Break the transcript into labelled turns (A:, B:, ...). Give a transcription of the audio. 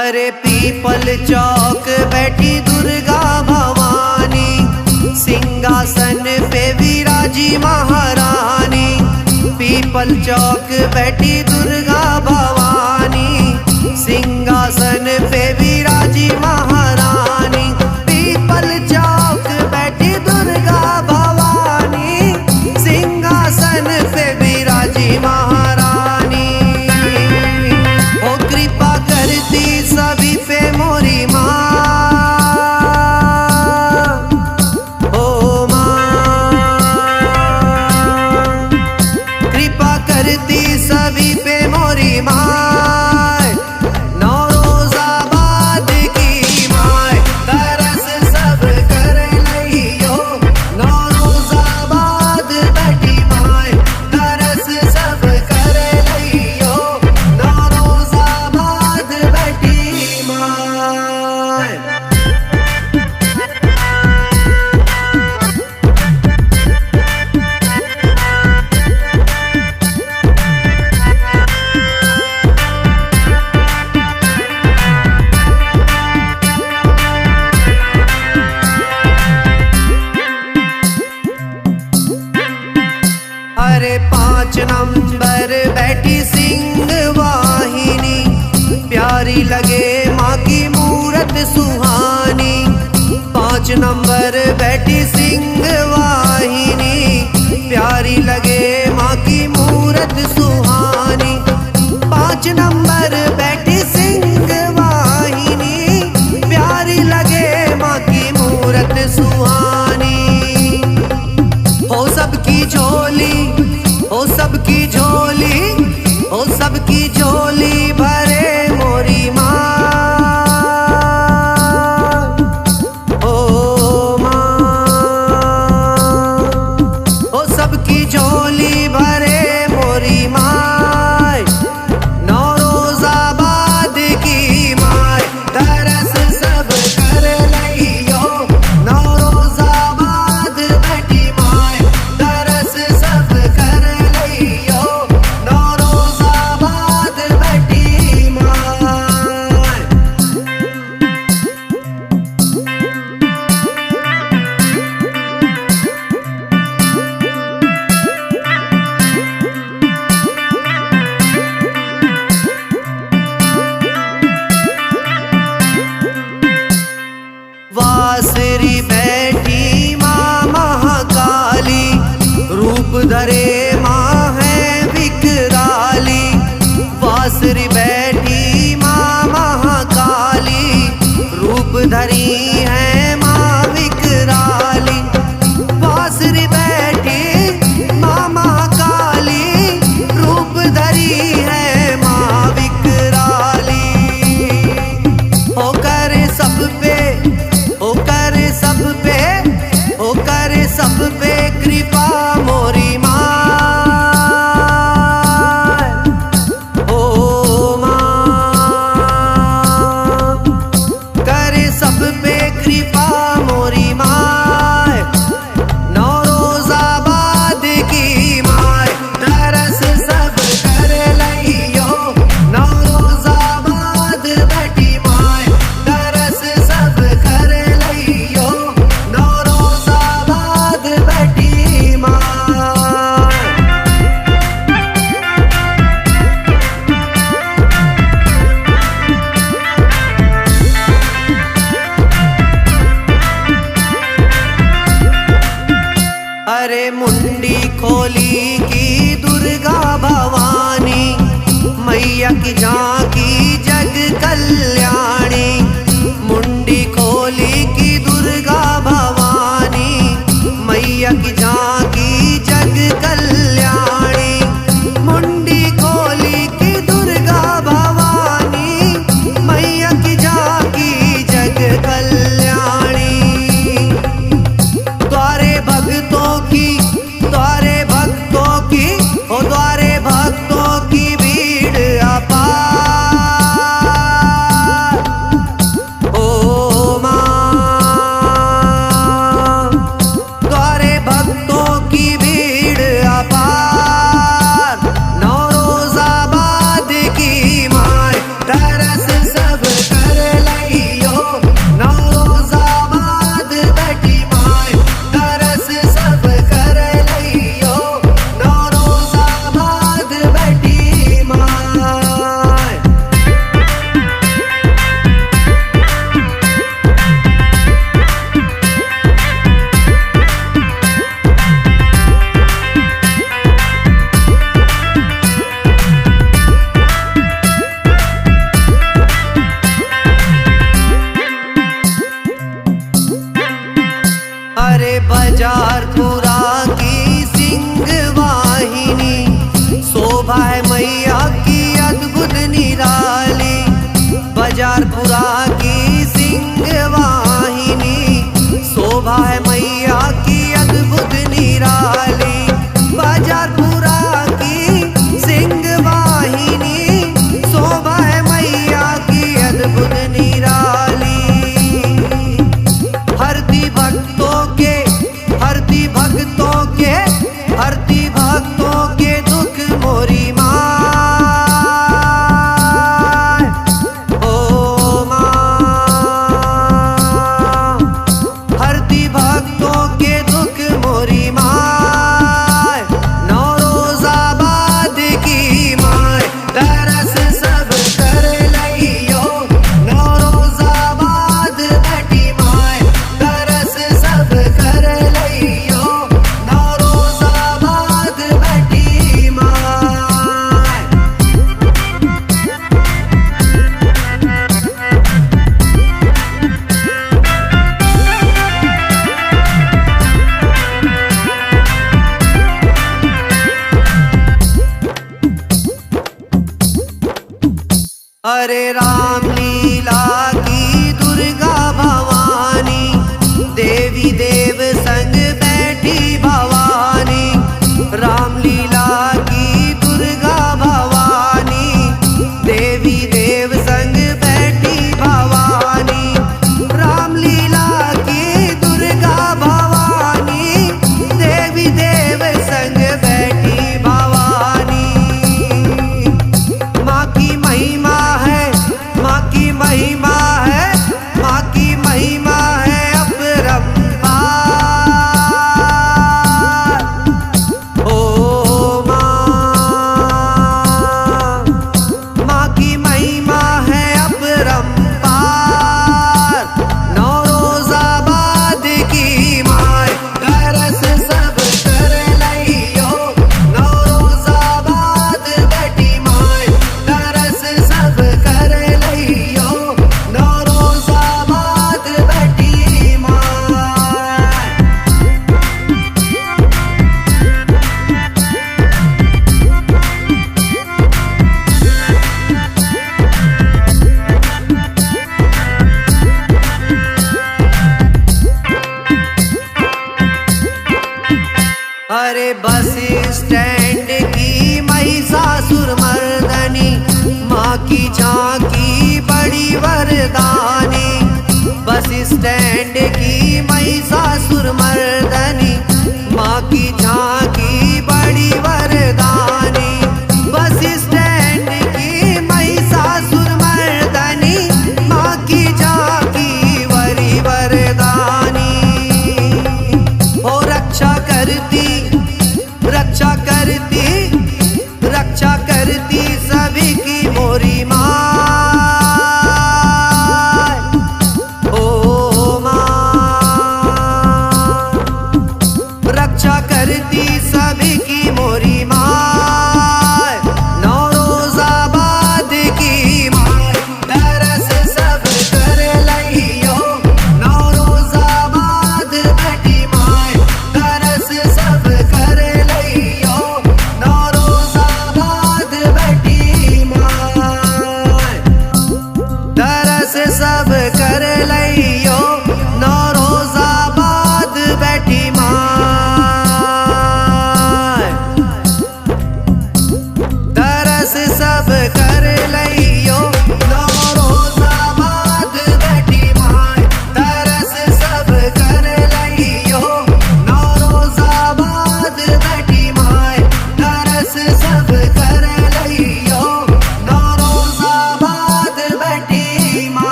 A: अरे पीपल चौक बैठी दुर्गा भवानी, सिंहासन पे विराजी महारानी। पीपल चौक बैठी दुर्गा भवानी, सिंहासन पे विराजी महारानी। पीपल चौक बैठी दुर्गा भवानी, सिंहासन पे विराजी महारानी। ओ कृपा करती सभी पे मोरी माँ, ओ माँ कृपा करती सभी पे मोरी माँ। अरे 5 नंबर बैठी सिंह वाहिनी, प्यारी लगे माँ की मूरत सुहानी। 5 नंबर बैठी सिंह वाहिनी, प्यारी लगे माँ की मूरत सुहानी। 5 नंबर बैठी सिंह वाहिनी, प्यारी लगे माँ की मूरत सुहानी। हो सबकी झोली, ओ सबकी झोली, ओ सबकी झोली भरे मोरी माँ, ओ माँ। ओ सबकी झोली भरे मोरी माँ, नौरोजाबाद की माँ। तरस सब कर लियो, नौरोजाबाद बैठी माँ। तरस सब कर लियो, नौरोजाबाद बैठी माँ। वासरी बैठी माँ महाकाली, रूप धरे माँ है विकराली। वासरी बैठी माँ महाकाली, रूप धरी है माँ विकराली। वासरी बैठी माँ महाकाली, रूप धरी है माँ विकराली। हो करे सब पे, हो करे सब पे, हो करे सब पे कृपा मोरी माँ, ओ माँ। करे सब पे कृपा मोरी माँ, नौरोजाबाद की माँ। तरस सब कर लियो, नौरोजाबाद बैठी माँ। तरस सब कर लियो, नौरोजाबाद बैठी माँ। अरे मुंडी खोली की दुर्गा भवानी, मैया की झांकी जग कल्याणी। मुंडी खोली की दुर्गा भवानी, मैया की झांकी जग कल्याणी। मुंडी खोली की दुर्गा भवानी, मैया की झांकी जग कल्याणी। द्वारे भक्तों की, द्वारे भक्तों की, ओ द्वारे भक्तों की भीड़ अपार। अरे रामलीला की दुर्गा भवानी, देवी देव संग बैठी भवानी। रामलीला की दुर्गा भवानी, देवी देव संग बैठी भवानी। रामलीला की दुर्गा भवानी, देवी देव संग बैठी भवानी। माँ की महिमा है, माँ की महिमा है, माँ की महिमा है अपरंपार। ओ माँ, माँ की महिमा है अपरंपार। नौ रोजा बाद की माय, दरस सब कर लइयो। नौ रोजा बाद बैठी माय, दरस सब कर लइयो। नौ रोजा बाद बैठी माय। अरे बस स्टैंड की महिषासुर मर्दनी, माँ की झांकी बड़ी वरदानी। बस स्टैंड की महिषासुर मर्दनी, माँ की झांकी बड़ी वरदानी। बस स्टैंड की महिषासुर मर्दनी, माँ की झांकी बड़ी वरदानी। ओ रक्षा करती, रक्षा